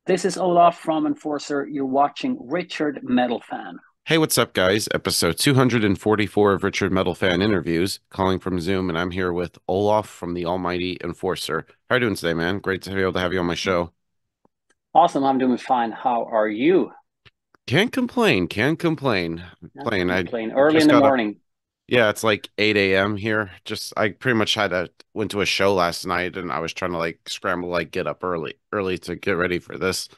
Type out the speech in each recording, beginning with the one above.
This is Olaf from Enforcer. You're watching Richard Metal Fan. Hey, what's up, guys? Episode 244 of Richard Metal Fan Interviews, calling from Zoom, and I'm here with Olaf from the Almighty Enforcer. How are you doing today, man? Great to be able to have you on my show. Awesome, I'm doing fine. How are you? Can't complain, can't complain. Not Playing, I complain. Early in just the got up. morning. Yeah, it's like 8 a.m. here. I pretty much went to a show last night, and I was trying to like scramble, like get up early to get ready for this.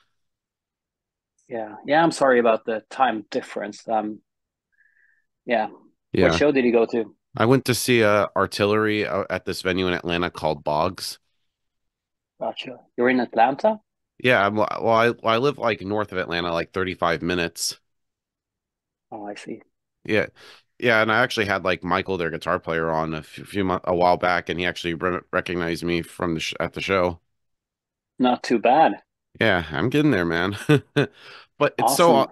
Yeah, I'm sorry about the time difference. Yeah. What Yeah, show did you go to? I went to see artillery at this venue in Atlanta called Boggs. Gotcha. You're in Atlanta? Yeah, I live like north of Atlanta, like 35 minutes. Oh, I see. Yeah. Yeah, and I actually had like Michael, their guitar player, on a while back, and he actually recognized me from at the show. Not too bad. Yeah, I'm getting there, man. But Awesome.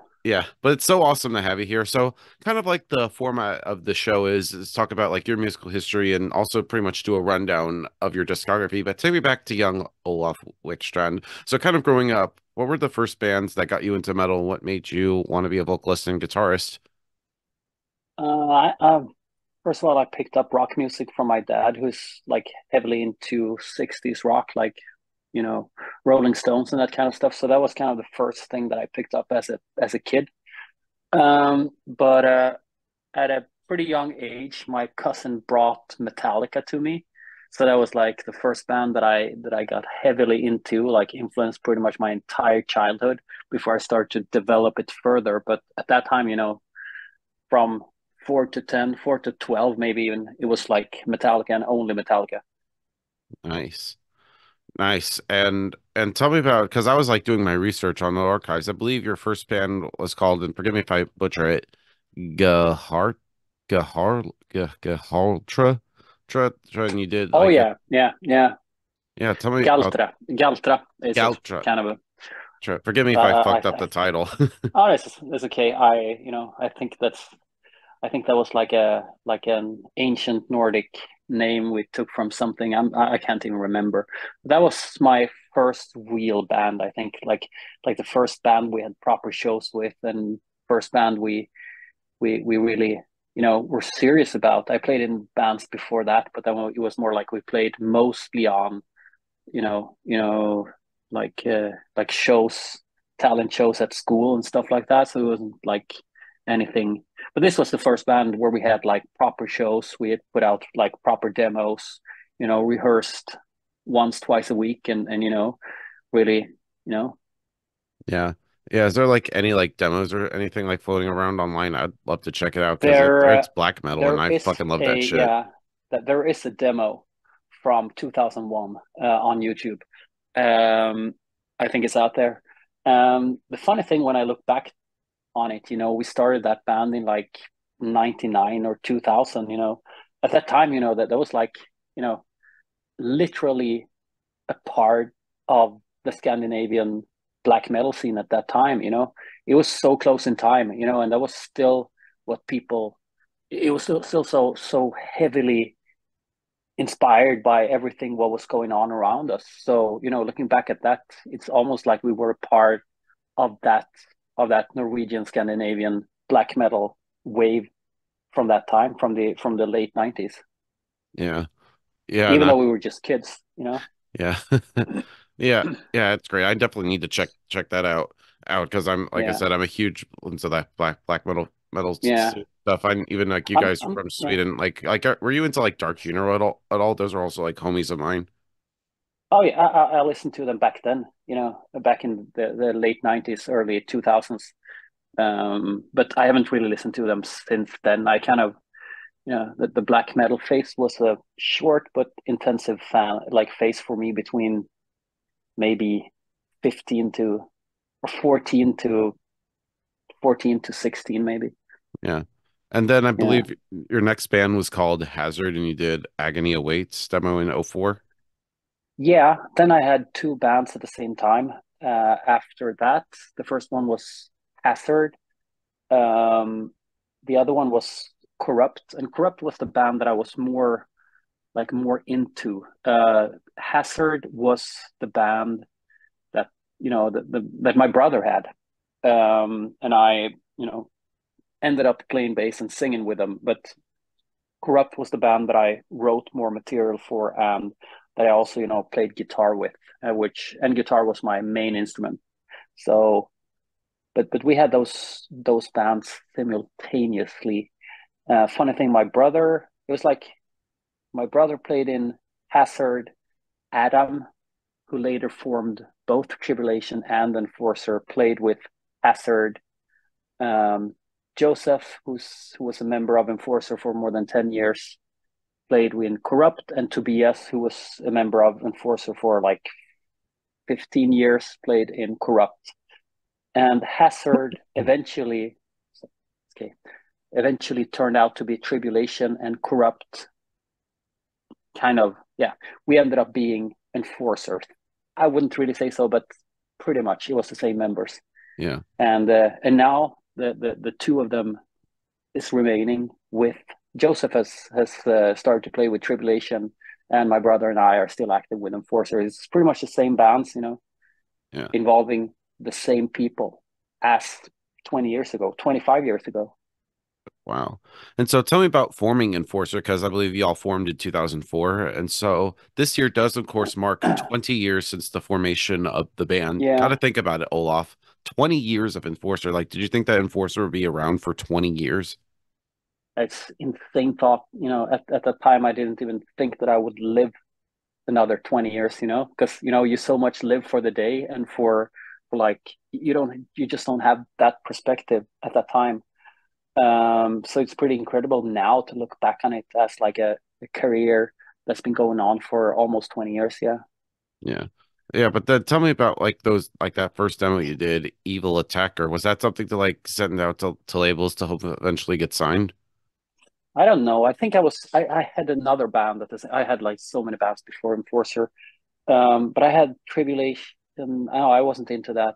but it's so awesome to have you here. So, kind of like the format of the show is talk about like your musical history and also pretty much do a rundown of your discography. But take me back to young Olof Wikstrand. So, kind of growing up, what were the first bands that got you into metal? What made you want to be a vocalist and guitarist? First of all, I picked up rock music from my dad, who's like heavily into 60s rock, like, you know, Rolling Stones and that kind of stuff. So that was kind of the first thing that I picked up as a kid. But at a pretty young age, my cousin brought Metallica to me. So that was like the first band that I got heavily into, like influenced pretty much my entire childhood before I started to develop it further. But at that time, from 4 to 10, 4 to 12, maybe even, it was like Metallica and only Metallica. Nice. Nice. And tell me about, because I was like doing my research on the archives. I believe your first band was called, and forgive me if I butcher it, Gahar Gahartra and you did Oh like a, yeah, yeah. yeah, tell me about Galtra is a Galtra. kind of a Forgive me if I I, fucked up the title. oh, it's okay. I think that was like an ancient Nordic name we took from something. I can't even remember. That was my first real band. I think like the first band we had proper shows with, and first band we really were serious about. I played in bands before that, but then it was more like we played mostly on you know you know like shows, talent shows at school and stuff like that. So it wasn't like anything. But this was the first band where we had like proper shows. We had put out like proper demos, rehearsed once, twice a week, and really, you know, Yeah. Yeah. Is there like any like demos or anything like floating around online? I'd love to check it out because there it's black metal and there I is fucking love that a shit. yeah that there is a demo from 2001 on YouTube. Um, I think it's out there. The funny thing when I look back on it, we started that band in like 99 or 2000. At that time, that was like, you know, literally a part of the Scandinavian black metal scene at that time. It was so close in time, and that was still what people. It was still so heavily inspired by everything what was going on around us. So, looking back at that, it's almost like we were a part of that Norwegian Scandinavian black metal wave from that time, from the late 90s. Yeah. Yeah. Even though Not, we were just kids. yeah. Yeah. Yeah. It's great. I definitely need to check that out because I'm, like I Yeah. said, I'm a huge into that black metal Yeah. stuff. I even like you guys from Yeah. Sweden, were you into like Dark Funeral at all? Those are also like homies of mine. Oh yeah, I listened to them back then, back in the late 90s, early 2000s. But I haven't really listened to them since then. I kind of, the black metal phase was a short but intensive phase for me between maybe 15 to or 14 to 16 maybe. Yeah. And then I Yeah. believe your next band was called Hazard and you did Agony Awaits demo in '04. Yeah, then I had two bands at the same time. After that, the first one was Hazard. Um, the other one was Corrupt, and Corrupt was the band that I was more into. Hazard was the band that that my brother had, and I ended up playing bass and singing with them. But Corrupt was the band that I wrote more material for, and that I also played guitar with, and guitar was my main instrument. So, but we had those bands simultaneously. Funny thing, my brother, it was like my brother played in Hazard. Adam, who later formed both Tribulation and Enforcer, played with Hazard. Um, Joseph, who was a member of Enforcer for more than 10 years, played with Corrupt, and Tobias, who was a member of Enforcer for like 15 years, played in Corrupt. And Hazard eventually turned out to be Tribulation, and Corrupt kind of, yeah, we ended up being Enforcers. I wouldn't really say so, but pretty much it was the same members. Yeah. And now the two of them is remaining with Joseph has started to play with Tribulation, and my brother and I are still active with Enforcer. It's pretty much the same bands, Yeah. involving the same people as 20 years ago, 25 years ago. Wow. And so tell me about forming Enforcer, because I believe you all formed in 2004. And so this year does, of course, mark 20 years since the formation of the band. Got Yeah, to think about it, Olaf. 20 years of Enforcer. Like, did you think that Enforcer would be around for 20 years? it's insane thought. At that time, I didn't even think that I would live another 20 years, because, you so much live for the day, and for like, you just don't have that perspective at that time. So it's pretty incredible now to look back on it as like a career that's been going on for almost 20 years. Yeah. Yeah. Yeah, but then tell me about like those like that first demo you did, Evil Attacker. Was that something to like send out to labels to hope eventually get signed? I don't know. I think I had another band I had like so many bands before Enforcer. But I had Tribulation. Oh, I wasn't into that.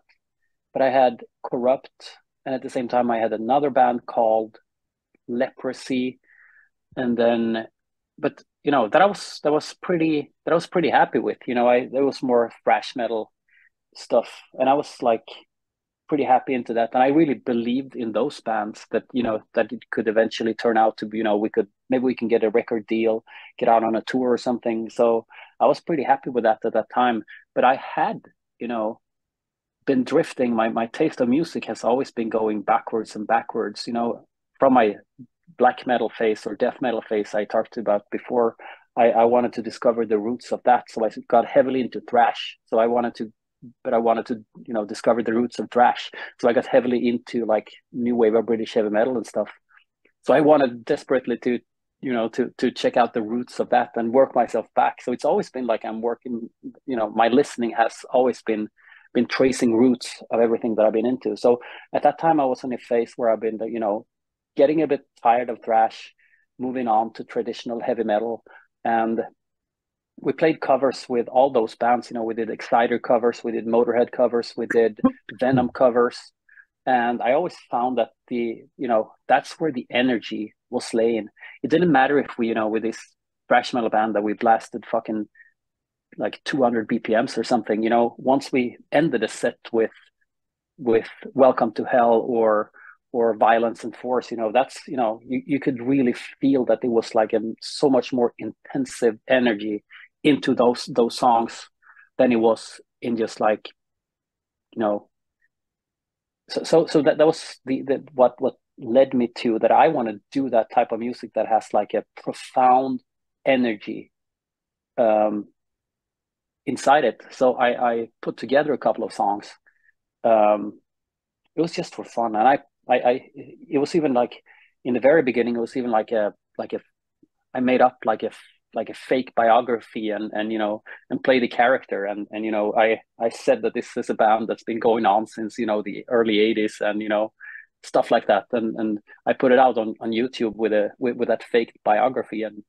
But I had Corrupt, and at the same time I had another band called Leprosy, and then, but that I was pretty happy with. I There was more thrash metal stuff, and I was like pretty happy into that, and I really believed in those bands that that it could eventually turn out to be, we can get a record deal, get out on a tour or something. So I was pretty happy with that at that time. But I had you know been drifting. My taste of music has always been going backwards and backwards, from my black metal phase or death metal phase I talked about before. I wanted to discover the roots of that, so I got heavily into thrash. I wanted to discover the roots of thrash. So I got heavily into like new wave of British heavy metal and stuff. So I wanted desperately to check out the roots of that and work myself back. So it's always been like I'm working. My listening has always been tracing roots of everything that I've been into. So at that time, I was in a phase where I've been getting a bit tired of thrash, moving on to traditional heavy metal, and we played covers with all those bands. We did Exciter covers, we did Motorhead covers, we did Venom covers, and I always found that that's where the energy was laying. It didn't matter if we, with this thrash metal band that we blasted fucking like 200 BPMs or something. Once we ended a set with Welcome to Hell or Violence and Force, that's you could really feel that it was like so much more intensive energy into those songs than it was in just like you know that was the what led me to that. I want to do that type of music that has like a profound energy um inside it. So I put together a couple of songs. um it was just for fun, and it was even like in the very beginning, it was even like a I made up like a fake biography, and play the character, and I said that this is a band that's been going on since the early 80s, and stuff like that, and I put it out on YouTube with that fake biography. And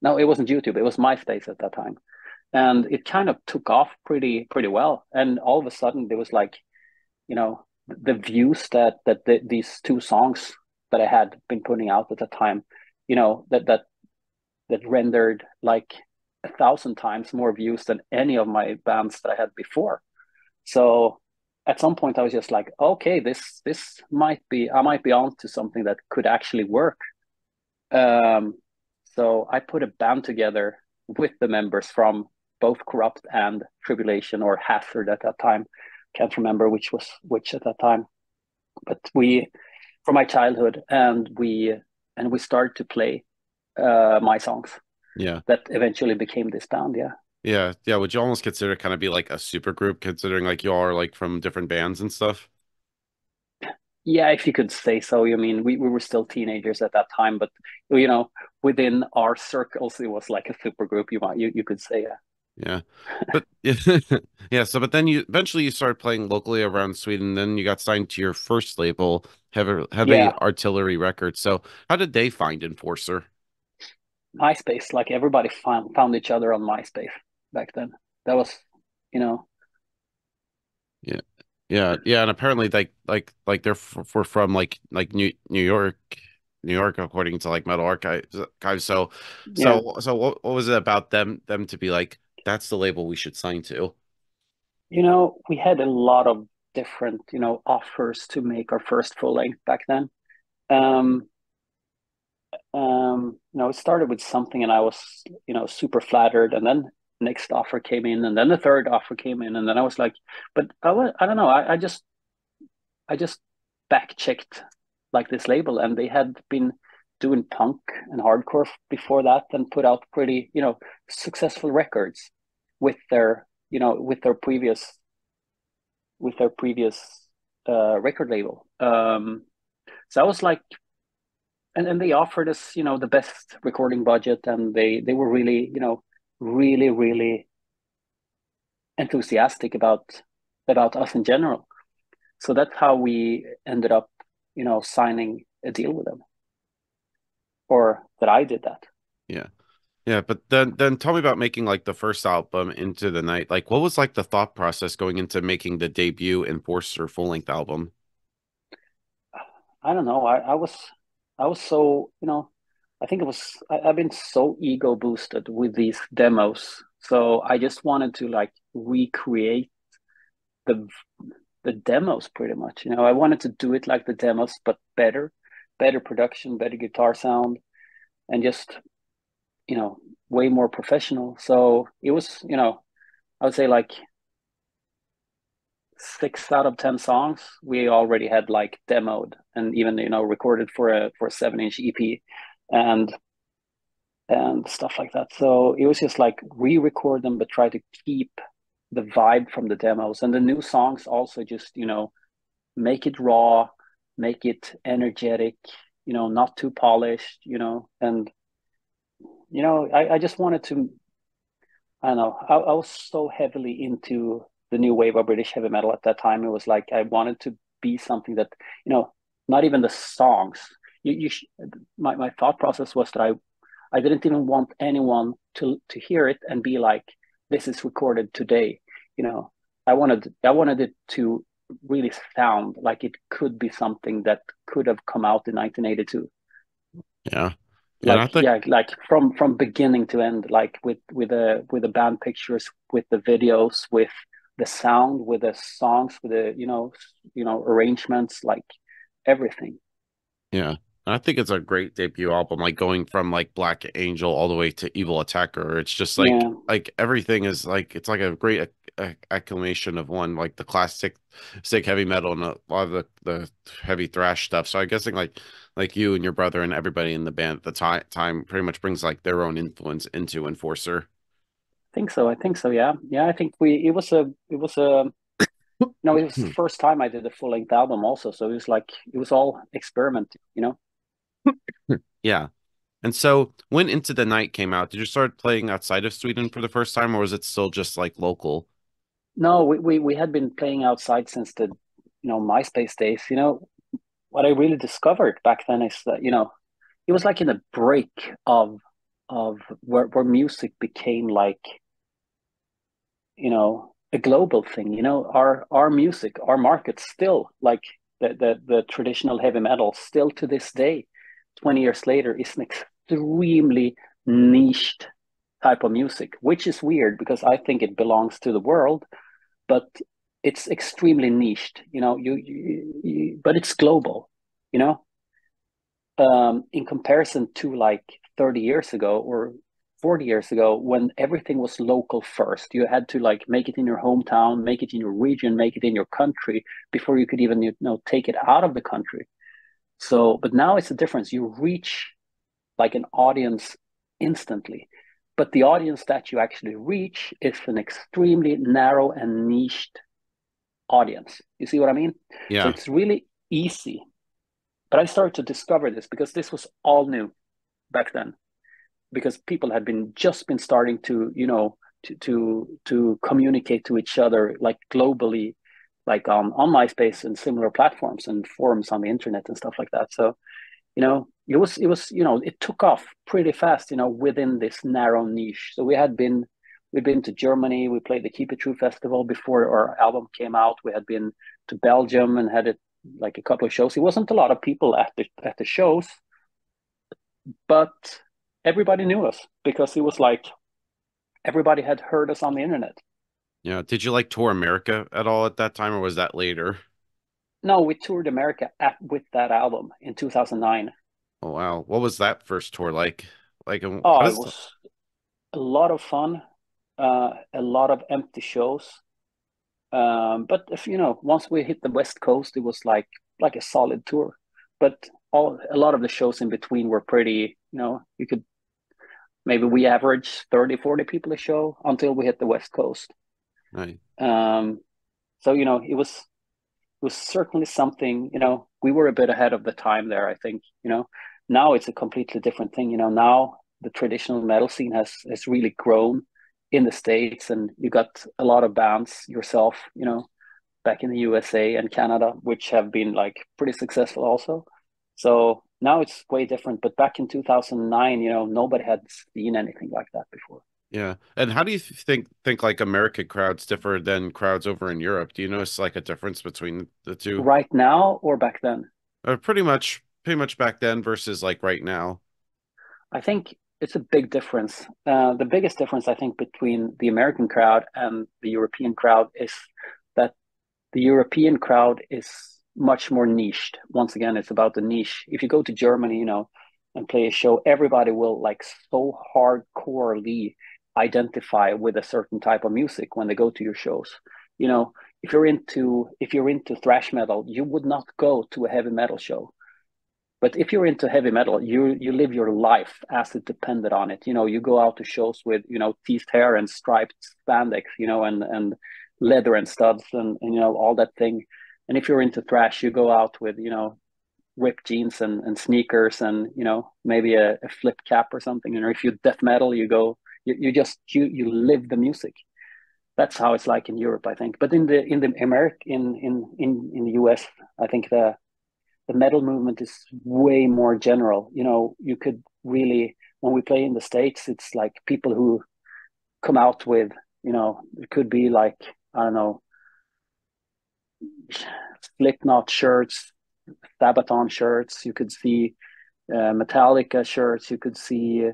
no, it wasn't YouTube, it was MySpace at that time, and it kind of took off pretty well. And all of a sudden there was like the views that these two songs that I had been putting out at the time, that rendered like 1,000 times more views than any of my bands that I had before. So at some point I was just like, okay, this might be, I might be on to something that could actually work. Um, so I put a band together with the members from both Corrupt and Tribulation or Hazard at that time. Can't remember which was which at that time, but we from my childhood, and we started to play my songs Yeah. that eventually became this band. Yeah, Yeah. Yeah. Would you almost consider it kind of be like a super group considering like you all are like from different bands and stuff? yeah, if you could say so. You mean we were still teenagers at that time, but you know, within our circles, it was like a super group. You could say, yeah. Yeah. But yeah, yeah, so but then you eventually you started playing locally around Sweden, then you got signed to your first label, Heavy Yeah, Artillery Records. So how did they find Enforcer? MySpace, like everybody found each other on MySpace back then. That was, you know, Yeah. Yeah, yeah, and apparently like they're were from like New York, New York according to like Metal Archives. So yeah, what was it about them to be like that's the label we should sign to? we had a lot of different, offers to make our first full length back then. Um, it started with something, and I was, super flattered, and then next offer came in, and then the third offer came in, and then I was like, but I don't know, I just back checked like this label, and they had been doing punk and hardcore before that, and put out pretty, successful records with their, with their previous record label. So I was like, and they offered us, the best recording budget, and they were really, really, really enthusiastic about us in general. So that's how we ended up, signing a deal with them, or that I did that. Yeah. Yeah, but then tell me about making like the first album Into the Night. Like what was like the thought process going into making the debut Enforcer full-length album? I don't know. I was so, I think I've been so ego boosted with these demos. So I just wanted to like recreate the the demos pretty much. I wanted to do it like the demos, but better production, better guitar sound, and just, way more professional. So it was, I would say like 6 out of 10 songs we already had like demoed and even, recorded for a 7-inch EP, and stuff like that. So it was just like re-record them, but try to keep the vibe from the demos, and the new songs also just, make it raw, make it energetic, not too polished, and I just wanted to, I don't know, I was so heavily into the new wave of British heavy metal at that time. It was like I wanted to be something that, not even the songs. My thought process was that I didn't even want anyone to hear it and be like, this is recorded today. You know, I wanted it to really sound like it could be something that could have come out in 1982. Yeah. And I Like, think yeah, like from beginning to end, like with the band pictures, with the videos, with the sound, with the songs, with the, arrangements, like everything. yeah. I think it's a great debut album, like going from like Black Angel all the way to Evil Attacker. It's just Yeah, like everything is like it's like a great acclamation of one like the classic sick heavy metal and a lot of the heavy thrash stuff. So I'm guessing like you and your brother and everybody in the band at the time pretty much brings like their own influence into Enforcer. I think so. Yeah, yeah. I think it was a no, it was the first time I did a full length album also. So it was like it was all experiment. Yeah. And so when Into the Night came out, did you start playing outside of Sweden for the first time, or was it still just like local? No, we had been playing outside since the, MySpace days. What I really discovered back then is that, it was like in a break of where music became like, a global thing. Our music, our market still like the traditional heavy metal still to this day, 20 years later, is an extremely niched type of music, which is weird because I think it belongs to the world. But it's extremely niched, but it's global, you know, in comparison to like 30 years ago or 40 years ago when everything was local first. You had to like make it in your hometown, make it in your region, make it in your country before you could even, take it out of the country. So, but now it's a difference. You reach like an audience instantly. But the audience that you actually reach is an extremely narrow and niched audience. You see what I mean? So Yeah. it's really easy. But I started to discover this because this was all new back then. Because people had been starting to, to communicate to each other like globally, like on MySpace and similar platforms and forums on the internet and stuff like that. So it was it took off pretty fast, within this narrow niche. So we'd been to Germany. We played the Keep It True festival before our album came out. We had been to Belgium and had it like a couple of shows. It wasn't a lot of people at the shows, but everybody knew us because it was like everybody had heard us on the internet. Yeah. Did you like tour America at all at that time, or was that later? No, we toured America with that album in 2009. Oh wow. What was that first tour like? Like how Oh, it does was a lot of fun, a lot of empty shows. But if once we hit the West Coast, it was like a solid tour. But a lot of the shows in between were pretty, you could maybe we averaged 30, 40 people a show until we hit the West Coast. right. Um, so it was certainly something, we were a bit ahead of the time there, I think. Now it's a completely different thing. Now the traditional metal scene has really grown in the States, and you got a lot of bands yourself, back in the USA and Canada, which have been like pretty successful also. So now it's way different. But back in 2009, nobody had seen anything like that before. Yeah. And how do you think like American crowds differ than crowds over in Europe? Do you notice like a difference between the two? Right now or back then? Pretty much back then versus like right now. I think it's a big difference. The biggest difference, I think, between the American crowd and the European crowd is that the European crowd is much more niched. Once again, it's about the niche. If you go to Germany, and play a show, everybody will like so hardcorely identify with a certain type of music when they go to your shows. You know, if you're into thrash metal, you would not go to a heavy metal show. But if you're into heavy metal, you live your life as it depended on it. You go out to shows with teased hair and striped spandex, and leather and studs and all that thing. And if you're into thrash, you go out with ripped jeans and sneakers and maybe a flip cap or something. And if you death metal, you live the music. That's how it's like in Europe, I think. But in the America in the US, I think the metal movement is way more general. You could really, when we play in the States, it's like people who come out with, it could be like, I don't know, Slipknot shirts, Sabaton shirts. You could see Metallica shirts. You could see,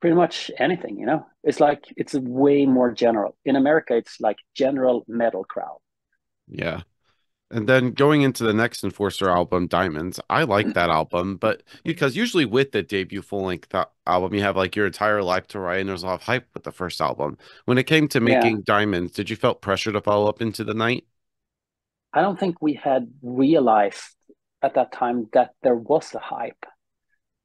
pretty much anything. It's like it's way more general. In America, it's like general metal crowd. Yeah. And then going into the next Enforcer album, Diamonds, I like that album, but because usually with the debut full-length album, you have like your entire life to write, and there's a lot of hype with the first album. When it came to Yeah, making Diamonds, did you felt pressure to follow up into the night? I don't think we had realized at that time that there was a hype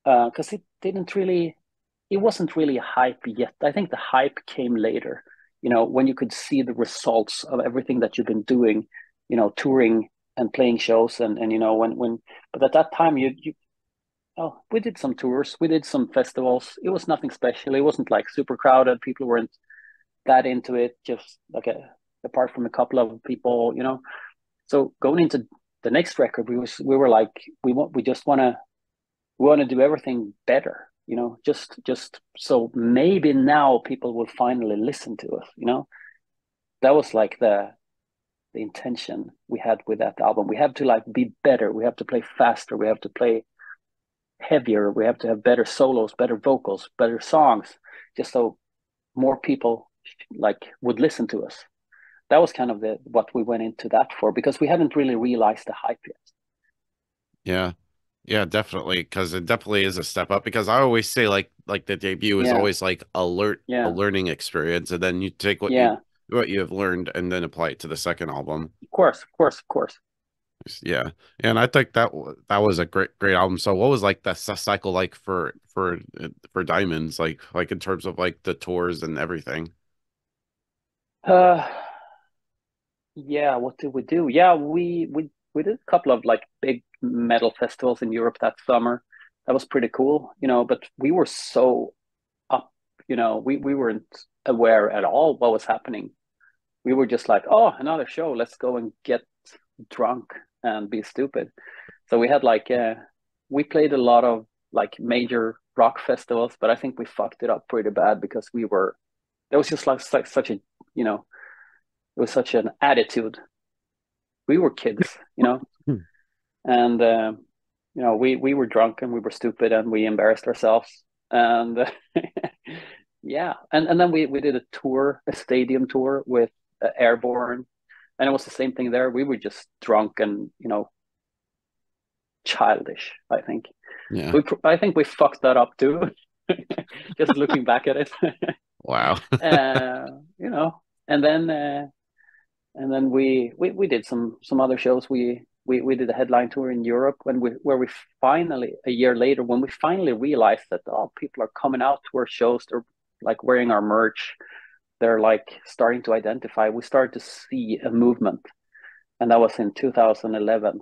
because it wasn't really a hype yet. I think the hype came later, when you could see the results of everything that you've been doing, touring and playing shows and but at that time we did some tours, we did some festivals. It was nothing special. It wasn't like super crowded. People weren't that into it, just like apart from a couple of people. So going into the next record, we were like we want to do everything better, just so maybe now people will finally listen to us. That was like the intention we had with that album. We have to like be better. We have to play faster. We have to play heavier. We have to have better solos, better vocals, better songs, just so more people like would listen to us. that was kind of the what we went into that for, because we hadn't really realized the hype yet. Yeah. Yeah, definitely, because it definitely is a step up. Because I always say like the debut is Yeah, always like a yeah, learning experience, and then you take yeah. what you have learned and then apply it to the second album. Of course, of course, of course. Yeah, and I think that was a great album. So what was like the cycle like for Diamonds, like in terms of like the tours and everything? Uh, yeah. What did we do? Yeah, we did a couple of like big metal festivals in Europe that summer. That was pretty cool, But we were so up, we weren't aware at all what was happening. We were just like, oh, another show. Let's go and get drunk and be stupid. So we had like we played a lot of like major rock festivals, but I think we fucked it up pretty bad because we were there was just like such a you know it was such an attitude. We were kids, Hmm. and we were drunk and we were stupid and we embarrassed ourselves and yeah, and then we did a stadium tour with Airborne, and it was the same thing there. We were just drunk and childish. Yeah. I think we fucked that up too. Just looking back at it, Wow. uh, you know, and then we did some other shows. We did a headline tour in Europe where we finally, a year later, when we finally realized that, oh, people are coming out to our shows, they're like wearing our merch, they're like starting to identify. We started to see a movement, and that was in 2011.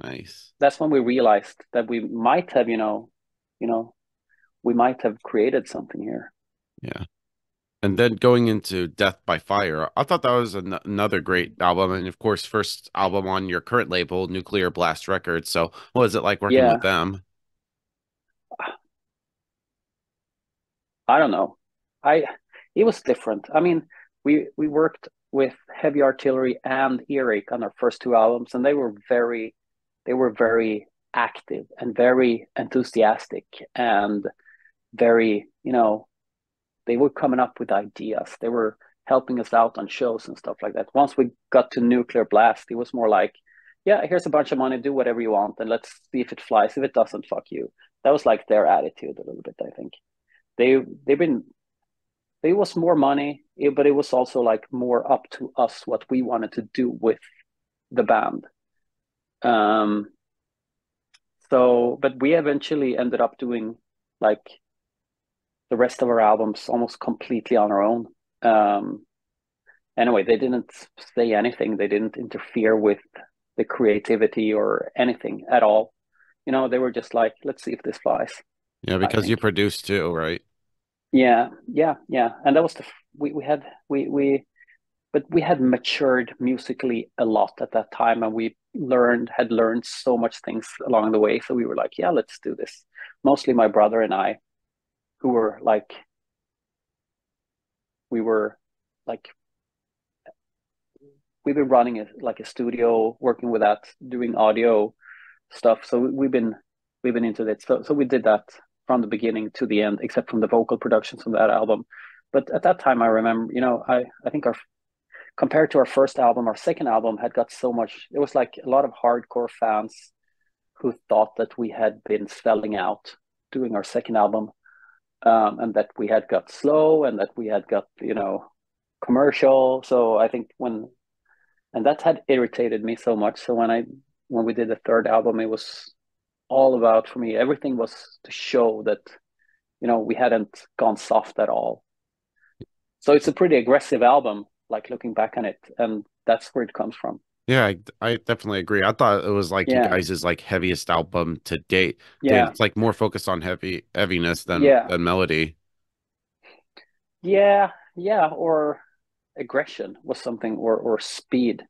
Nice. That's when we realized that we might have, you know, we might have created something here. Yeah. And then going into Death by Fire, I thought that was another great album, and of course, first album on your current label, Nuclear Blast Records. So, what was it like working with Yeah, them? I don't know. I It was different. I mean, we worked with Heavy Artillery and Earache on our first two albums, and they were very active and very enthusiastic and very, they were coming up with ideas. They were helping us out on shows and stuff like that. Once we got to Nuclear Blast, it was more like, yeah, here's a bunch of money, do whatever you want, and let's see if it flies. If it doesn't, fuck you. That was like their attitude a little bit, I think. They've been It was more money, but it was also like more up to us what we wanted to do with the band. Um, but we eventually ended up doing like the rest of our albums almost completely on our own. Um, anyway, they didn't say anything. They didn't interfere with the creativity or anything at all. They were just like, let's see if this flies, Yeah, I because you think. produced too, right? Yeah, yeah, yeah. And that was we had but we had matured musically a lot at that time, and we had learned so much things along the way. So we were like, yeah, let's do this. Mostly my brother and I, who were like, we were like, we've been running a studio, working with that, doing audio stuff. So we've been into it. So we did that from the beginning to the end, except from the vocal productions on that album. But at that time, I remember, I think compared to our first album, our second album had got so much. There was like a lot of hardcore fans who thought that we had been selling out doing our second album, and that we had got slow and that we had got commercial. So I think and that had irritated me so much. So when we did the third album, it was all about, for me, everything was to show that we hadn't gone soft at all. So it's a pretty aggressive album, like looking back on it, and that's where it comes from. Yeah, I definitely agree. I thought it was like you Yeah, guys' like heaviest album to date. yeah, It's like more focused on heaviness yeah, than melody. yeah, yeah. Or aggression was something, or speed.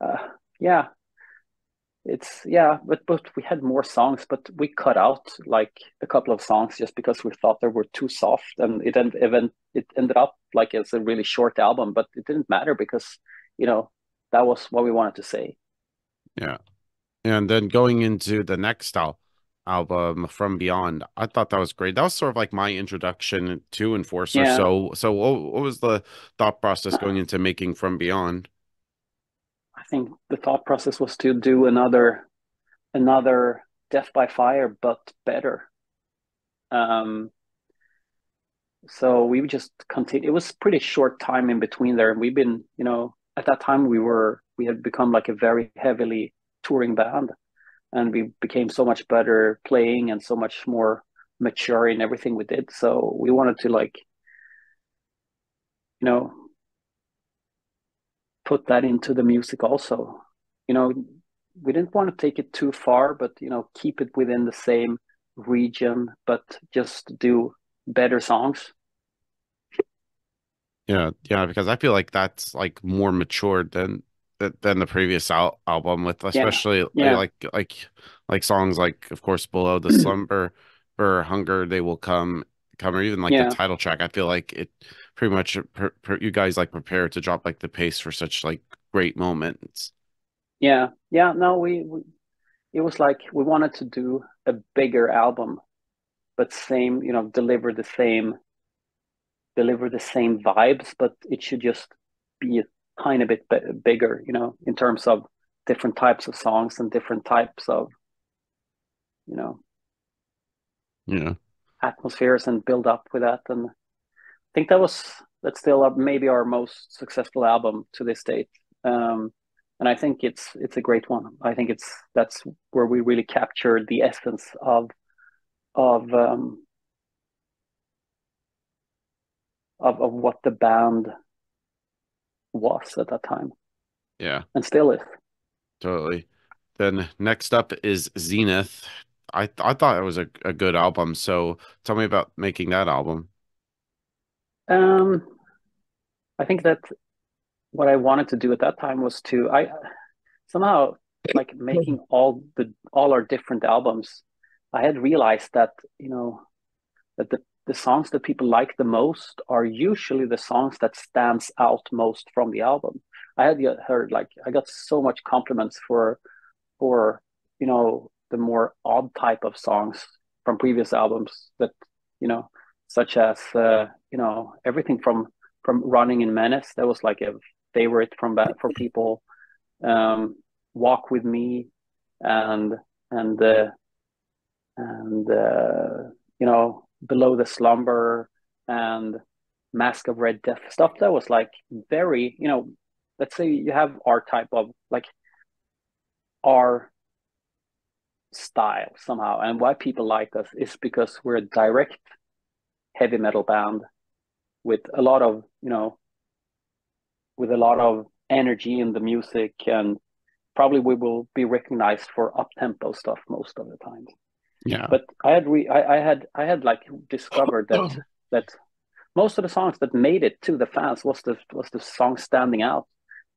Uh, yeah, yeah. But we had more songs, but we cut out like a couple of songs just because we thought they were too soft, and it ended up like it's a really short album. But it didn't matter because you know that was what we wanted to say. Yeah. And then going into the next album. album From Beyond. I thought that was great. That was sort of like my introduction to Enforcer. Yeah, So what was the thought process going into making From Beyond? I think the thought process was to do another Death by Fire, but better. Um, so we would just continue. It was pretty short time in between there, and we've been, at that time we had become like a very heavily touring band, and we became so much better playing and so much more mature in everything we did. So we wanted to like, you know, put that into the music also. You know, we didn't want to take it too far, but keep it within the same region, but just do better songs. Yeah, yeah, because I feel like that's like more matured than the previous album with Yeah, especially yeah, like songs like of course Below the Slumber for Hunger They Will Come or even like the yeah, title track. I feel like it pretty much you guys like prepare to drop like the pace for such like great moments. yeah, yeah. No, we it was like we wanted to do a bigger album, but same, deliver the same vibes, but it should just be a tiny bit bigger, in terms of different types of songs and different types of, you know, Yeah. atmospheres and build up with that. And I think that's still maybe our most successful album to this date. And I think it's a great one. I think that's where we really captured the essence of of what the band was at that time Yeah, and still is. totally. Then next up is Zenith. I thought it was a good album. So tell me about making that album. Um, I think that what I wanted to do at that time was to I somehow like making all our different albums. I had realized that that the songs that people like the most are usually the songs that stands out most from the album. I had heard like I got so much compliments for the more odd type of songs from previous albums that you know such as everything from Running in Menace, that was like a favorite from that for people. um Walk with Me, and and uh, and Below the Slumber, and Mask of Red Death, stuff that was like very, let's say you have our type of like our style somehow, and why people like us is because we're a direct heavy metal band with a lot of energy in the music, and probably we will be recognized for up tempo stuff most of the time. Yeah. But I had like discovered that most of the songs that made it to the fans was the song standing out.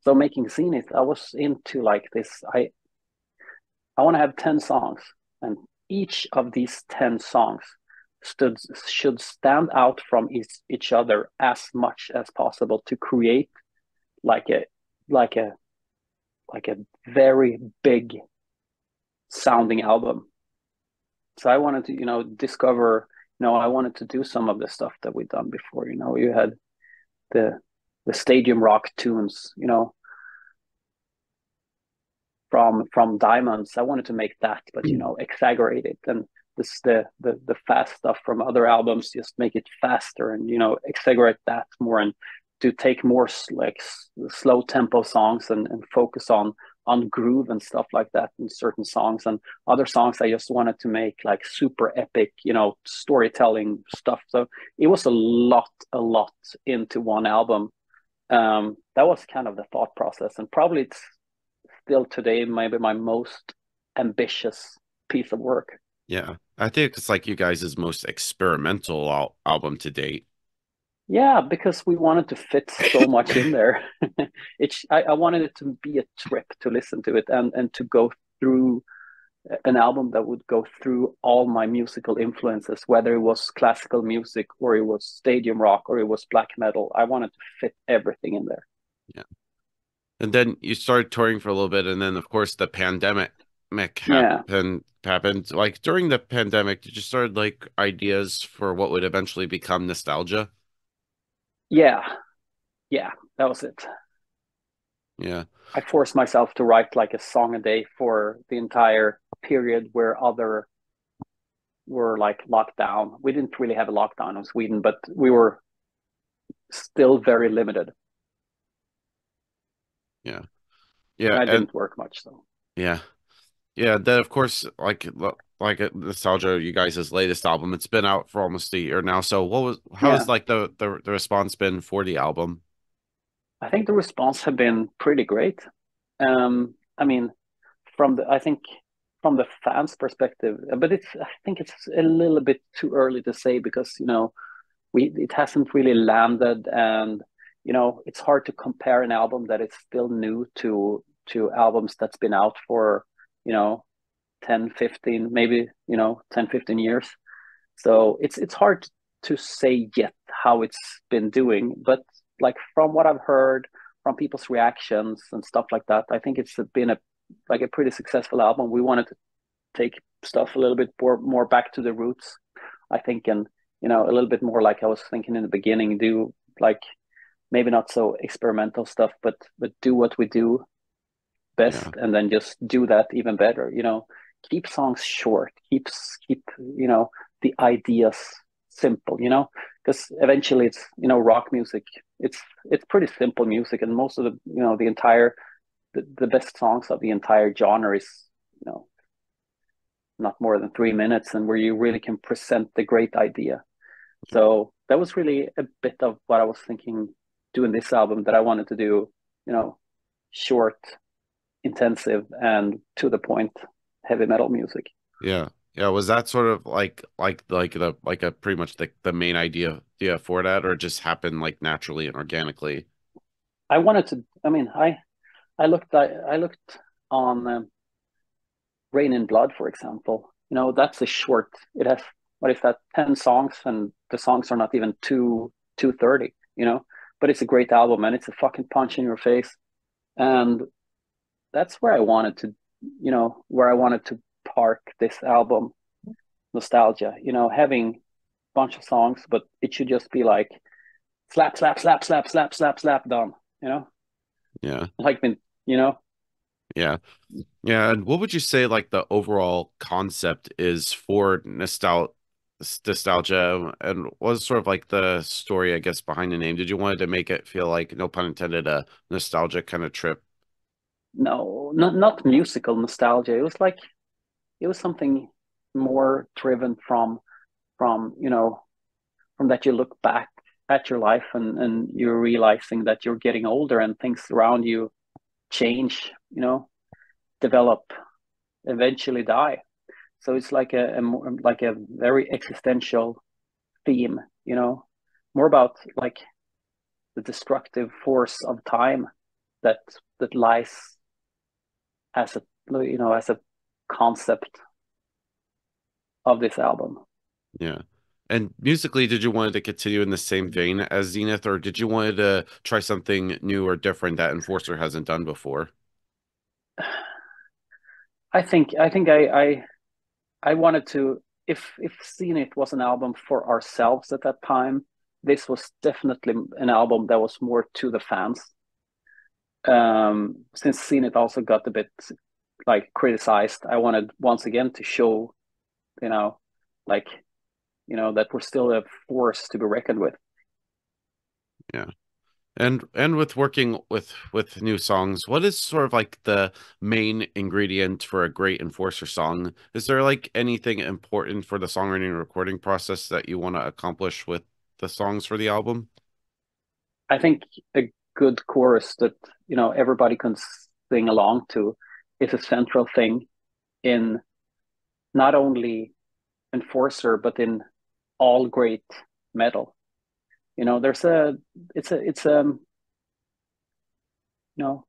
So making Zenith, I was into like this. I want to have 10 songs, and each of these 10 songs should stand out from each other as much as possible to create like a like a like a very big sounding album. So I wanted to, discover, I wanted to do some of the stuff that we've done before. You had the stadium rock tunes, from Diamonds. I wanted to make that, but exaggerate it, and this the fast stuff from other albums, just make it faster and exaggerate that more, and to take more like slow tempo songs, and focus on groove and stuff like that in certain songs, and other songs I just wanted to make like super epic, storytelling stuff. So it was a lot into one album. That was kind of the thought process, and probably it's still today maybe my most ambitious piece of work. Yeah. I think it's like you guys' most experimental album to date. Yeah, because we wanted to fit so much in there. I wanted it to be a trip to listen to it, and to go through an album that would go through all my musical influences, whether it was classical music or it was stadium rock or it was black metal. I wanted to fit everything in there. Yeah. And then you started touring for a little bit, and then of course the pandemic. Yeah, happened like during the pandemic. Did you start like ideas for what would eventually become nostalgia? yeah, yeah. That was it. Yeah, I forced myself to write like a song a day for the entire period where other were like locked down. We didn't really have a lockdown in Sweden, but we were still very limited, yeah, and yeah, I and didn't work much. So yeah, yeah. Then of course, like nostalgia, you guys' latest album. It's been out for almost a year now. So how has yeah, like the response been for the album? I think the response have been pretty great. I mean, I think from the fans' perspective, but I think it's a little bit too early to say because it hasn't really landed, and it's hard to compare an album that is still new to albums that's been out for you know 10, 15, maybe 10, 15 years. So it's hard to say yet how it's been doing, but like from what I've heard from people's reactions and stuff like that, I think it's been a pretty successful album. We wanted to take stuff a little bit more back to the roots, I think, and a little bit more like I was thinking in the beginning, do like maybe not so experimental stuff, but do what we do best Yeah, and then just do that even better. Keep songs short, keep the ideas simple, because eventually it's rock music. It's pretty simple music, and most of the best songs of the entire genre is you know not more than 3 minutes, and where you really can present the great idea. So that was really a bit of what I was thinking doing this album, that I wanted to do, short, intensive, and to the point heavy metal music. yeah, yeah. Was that sort of like a pretty much the main idea for that, or it just happened like naturally and organically? I wanted to. I mean, I looked on Rain in Blood, for example. That's a short. It has, what is that, 10 songs, and the songs are not even 230. But it's a great album, and it's a fucking punch in your face. And that's where I wanted to park this album, nostalgia. Having a bunch of songs, but it should just be like slap, slap, slap, slap, slap, slap, slap, done. You know, Yeah, like you know, yeah. Yeah, and what would you say like the overall concept is for nostalgia, and what was sort of like the story, I guess, behind the name? Did you want to make it feel like, no pun intended, a nostalgic kind of trip? no, not musical nostalgia. It was something more driven from that you look back at your life, and you're realizing that you're getting older and things around you change, develop, eventually die. So it's like like a very existential theme, more about like the destructive force of time that lies as a concept of this album. Yeah. And musically, did you want to continue in the same vein as Zenith, or did you want to try something new or different that Enforcer hasn't done before? I think I wanted to, if Seeing It was an album for ourselves at that time, this was definitely an album that was more to the fans. Since Seeing It also got a bit like criticized, I wanted once again to show, you know, like that we're still a force to be reckoned with. Yeah. And with working with new songs, what is sort of like the main ingredient for a great Enforcer song? Is there like anything important for the songwriting and recording process that you want to accomplish with the songs for the album? I think a good chorus that everybody can sing along to is a central thing in not only Enforcer but in all great metal. There's a it's you know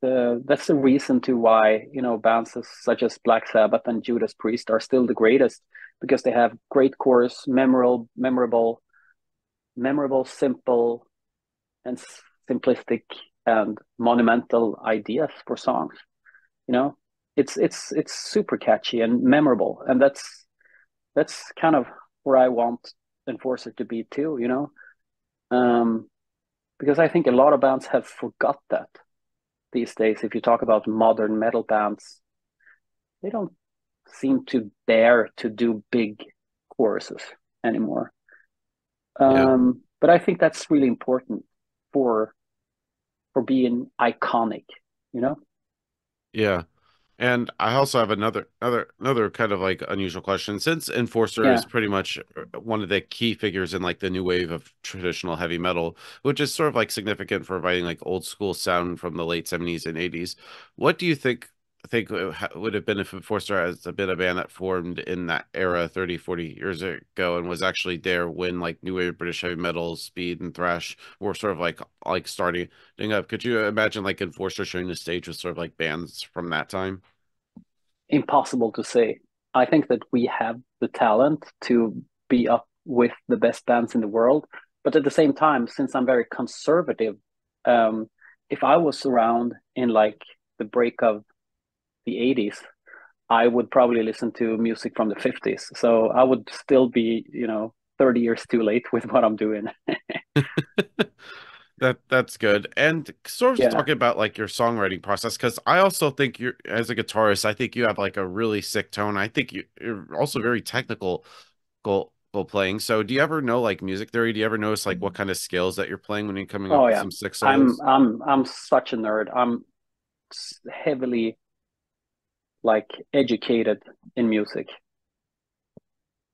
that's the reason to why bands such as Black Sabbath and Judas Priest are still the greatest, because they have great chorus, memorable, simple, and simplistic and monumental ideas for songs. You know, it's super catchy and memorable, and that's kind of where I want Enforcer to be too, you know. Um, because I think a lot of bands have forgot that these days. If you talk about modern metal bands, they don't seem to dare to do big choruses anymore. Yeah. But I think that's really important for for being iconic, you know? Yeah. And I also have another kind of like unusual question. Since Enforcer Yeah. is pretty much one of the key figures in like the new wave of traditional heavy metal, which is sort of like significant for providing like old school sound from the late 70s and 80s, what do you think would have been if Enforcer has been a band that formed in that era 30, 40 years ago and was actually there when like new wave British heavy metal, speed and thrash were sort of like starting up? Could you imagine like Enforcer sharing the stage with sort of like bands from that time? Impossible to say. I think that we have the talent to be up with the best bands in the world, but at the same time, since I'm very conservative, um, if I was around in like the break of the 80s, I would probably listen to music from the 50s. So I would still be, 30 years too late with what I'm doing. That's good. And sort of Yeah. talking about like your songwriting process, because I also think you're as a guitarist, I think you have like a really sick tone. I think you're also very technical goal playing. So do you ever know like music theory? Do you ever notice like what kind of scales that you're playing when you're coming up Oh with yeah. some sick I'm solos? I'm I'm such a nerd. I'm heavily like educated in music.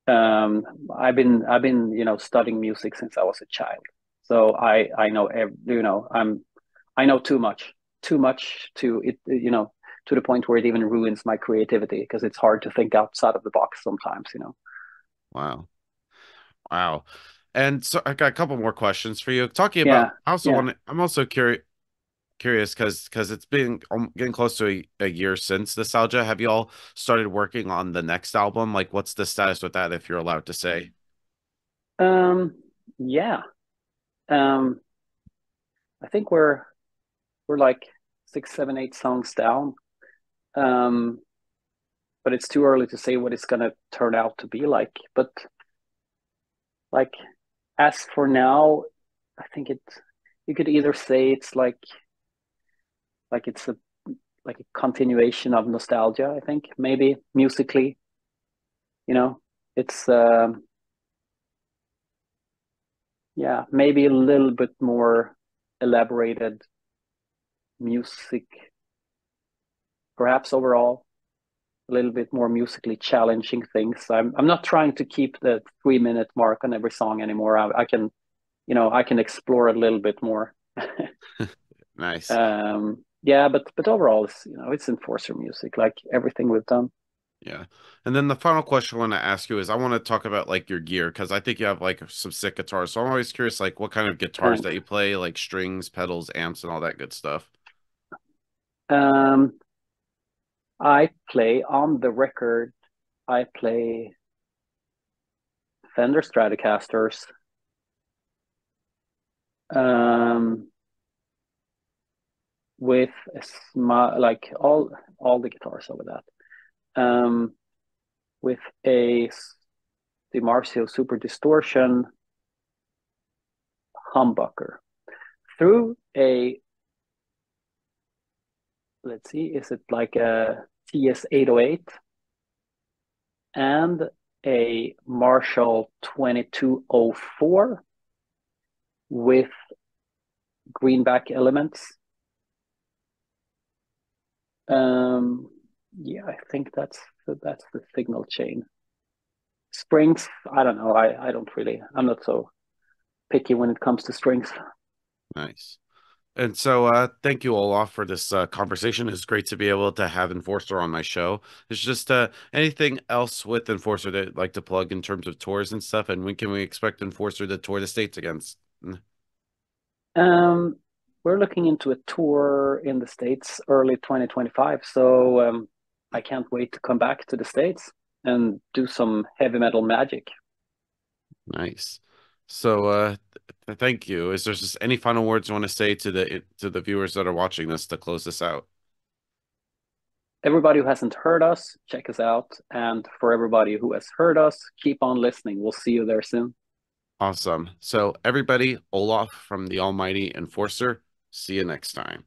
Um, I've been studying music since I was a child. So I know I know too much to it to the point where it even ruins my creativity because it's hard to think outside of the box sometimes. Wow. Wow. And so I got a couple more questions for you. Talking about, Yeah, I also yeah. want I'm also curious because it's been getting close to a year since Nostalgia. Have you all started working on the next album? Like, what's the status with that, if you're allowed to say? Um, yeah. Um, I think we're like 6, 7, 8 songs down. Um, but it's too early to say what it's gonna turn out to be like. But like as for now, I think you could either say it's like it's a like a continuation of nostalgia. I think maybe musically, you know, it's yeah, maybe a little bit more elaborated music, perhaps overall a little bit more musically challenging things. I'm not trying to keep the 3 minute mark on every song anymore. I can I can explore a little bit more. Nice. Yeah, but overall, it's enforcer music, like everything we've done. Yeah. And then the final question I want to ask you is I want to talk about like your gear because I think you have like some sick guitars. So I'm always curious like what kind of guitars Thanks. that you play, like strings, pedals, amps, and all that good stuff. Um, I play on the record. I play Fender Stratocasters, um, with like all the guitars over that, with a DiMarzio Super Distortion humbucker through a, let's see, is it like a TS 808 and a Marshall 2204 with greenback elements. Um, yeah, I think that's the signal chain. Springs, I don't know. I don't really. I'm not so picky when it comes to strings. Nice. And so thank you Olaf for this conversation. It's great to be able to have Enforcer on my show. It's just anything else with Enforcer that you'd like to plug in terms of tours and stuff, and when can we expect Enforcer to tour the States against? Um, we're looking into a tour in the States early 2025. So I can't wait to come back to the States and do some heavy metal magic. Nice. So thank you. Is there just any final words you want to say to the viewers that are watching this to close this out? Everybody who hasn't heard us, check us out. And for everybody who has heard us, keep on listening. We'll see you there soon. Awesome. So everybody, Olaf from the Almighty Enforcer. See you next time.